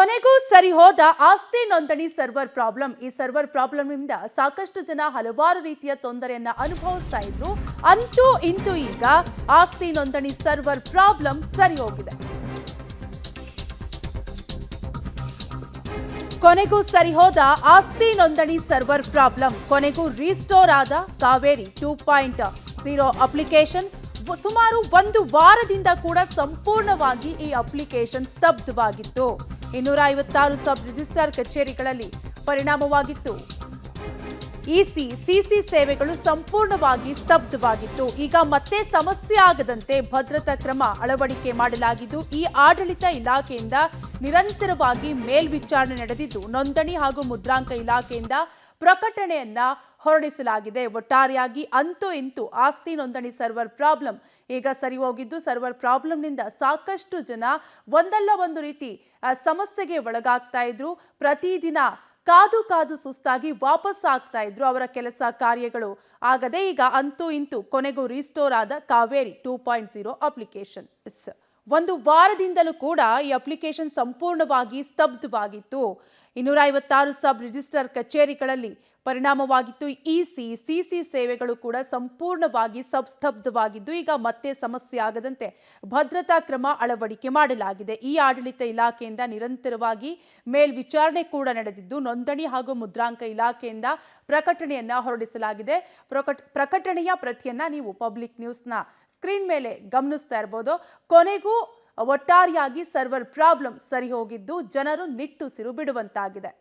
ಕೊನೆಗೂ ಸರಿ ಹೋದ ಆಸ್ತಿ ನೋಂದಣಿ ಸರ್ವರ್ ಪ್ರಾಬ್ಲಮ್. ಈ ಸರ್ವರ್ ಪ್ರಾಬ್ಲಮ್ನಿಂದ ಸಾಕಷ್ಟು ಜನ ಹಲವಾರು ರೀತಿಯ ತೊಂದರೆಯನ್ನ ಅನುಭವಿಸ್ತಾ ಇದ್ರು. ಅಂತೂ ಇಂತೂ ಈಗ ಆಸ್ತಿ ನೋಂದಣಿ ಸರ್ವರ್ ಪ್ರಾಬ್ಲಮ್ ಸರಿ ಹೋಗಿದೆ. ಕೊನೆಗೂ ಸರಿ ಹೋದ ಆಸ್ತಿ ನೋಂದಣಿ ಸರ್ವರ್ ಪ್ರಾಬ್ಲಮ್. ಕೊನೆಗೂ ರೀಸ್ಟೋರ್ ಆದ ಕಾವೇರಿ 2.0 ಅಪ್ಲಿಕೇಶನ್. ಸುಮಾರು ಒಂದು ವಾರದಿಂದ ಕೂಡ ಸಂಪೂರ್ಣವಾಗಿ ಈ ಅಪ್ಲಿಕೇಶನ್ ಸ್ತಬ್ಧವಾಗಿತ್ತು. 256 ಸಬ್ ರಿಜಿಸ್ಟ್ರಾರ್ ಕಚೇರಿಗಳಲ್ಲಿ ಪರಿಣಾಮವಾಗಿತ್ತು. ಇಸಿ ಸಿಸಿ ಸೇವೆಗಳು ಸಂಪೂರ್ಣವಾಗಿ ಸ್ತಬ್ಧವಾಗಿತ್ತು. ಈಗ ಮತ್ತೆ ಸಮಸ್ಯೆ ಆಗದಂತೆ ಭದ್ರತಾ ಕ್ರಮ ಅಳವಡಿಕೆ ಮಾಡಲಾಗಿದ್ದು, ಈ ಆಡಳಿತ ಇಲಾಖೆಯಿಂದ ನಿರಂತರವಾಗಿ ಮೇಲ್ವಿಚಾರಣೆ ನಡೆದಿದ್ದು, ನೋಂದಣಿ ಹಾಗೂ ಮುದ್ರಾಂಕ ಇಲಾಖೆಯಿಂದ ಪ್ರಕಟಣೆಯನ್ನ ಹೊರಡಿಸಲಾಗಿದೆ. ಒಟ್ಟಾರೆಯಾಗಿ ಅಂತೂ ಇಂತೂ ಆಸ್ತಿ ನೋಂದಣಿ ಸರ್ವರ್ ಪ್ರಾಬ್ಲಮ್ ಈಗ ಸರಿ ಹೋಗಿದ್ದು, ಸರ್ವರ್ ಪ್ರಾಬ್ಲಮ್ನಿಂದ ಸಾಕಷ್ಟು ಜನ ಒಂದಲ್ಲ ಒಂದು ರೀತಿ ಸಮಸ್ಯೆಗೆ ಒಳಗಾಗ್ತಾ ಇದ್ರು. ಪ್ರತಿದಿನ ಕಾದು ಸುಸ್ತಾಗಿ ವಾಪಸ್ ಆಗ್ತಾ ಇದ್ರು ಅವರ ಕೆಲಸ ಕಾರ್ಯಗಳು ಆಗದೆ. ಈಗ ಅಂತೂ ಇಂತೂ ಕೊನೆಗೂ ರೀಸ್ಟೋರ್ ಆದ ಕಾವೇರಿ 2.0 ಅಪ್ಲಿಕೇಶನ್. ಒಂದು ವಾರದಿಂದಲೂ ಕೂಡ ಈ ಅಪ್ಲಿಕೇಶನ್ ಸಂಪೂರ್ಣವಾಗಿ ಸ್ತಬ್ಧವಾಗಿತ್ತು. 256 ಸಬ್ ರಿಜಿಸ್ಟ್ರಾರ್ ಕಚೇರಿಗಳಲ್ಲಿ ಪರಿಣಾಮವಾಗಿತ್ತು. ಇಸಿ ಸಿಸಿ ಸೇವೆಗಳು ಕೂಡ ಸಂಪೂರ್ಣವಾಗಿ ಸ್ತಬ್ಧವಾಗಿದ್ದು, ಈಗ ಮತ್ತೆ ಸಮಸ್ಯೆ ಆಗದಂತೆ ಭದ್ರತಾ ಕ್ರಮ ಅಳವಡಿಕೆ ಮಾಡಲಾಗಿದೆ. ಈ ಆಡಳಿತ ಇಲಾಖೆಯಿಂದ ನಿರಂತರವಾಗಿ ಮೇಲ್ವಿಚಾರಣೆ ಕೂಡ ನಡೆದಿದ್ದು, ನೋಂದಣಿ ಹಾಗೂ ಮುದ್ರಾಂಕ ಇಲಾಖೆಯಿಂದ ಪ್ರಕಟಣೆಯನ್ನ ಹೊರಡಿಸಲಾಗಿದೆ. ಪ್ರಕಟಣೆಯ ಪ್ರತಿಯನ್ನ ನೀವು ಪಬ್ಲಿಕ್ ನ್ಯೂಸ್ನ ಸ್ಕ್ರೀನ್ ಮೇಲೆ ಗಮನಿಸ್ತಾ ಇರಬಹುದು. ಕೊನೆಗೂ ಒಟ್ಟಾರೆಯಾಗಿ ಸರ್ವರ್ ಪ್ರಾಬ್ಲಮ್ ಸರಿ ಹೋಗಿದ್ದು, ಜನರು ನಿಟ್ಟುಸಿರು ಬಿಡುವಂತಾಗಿದೆ.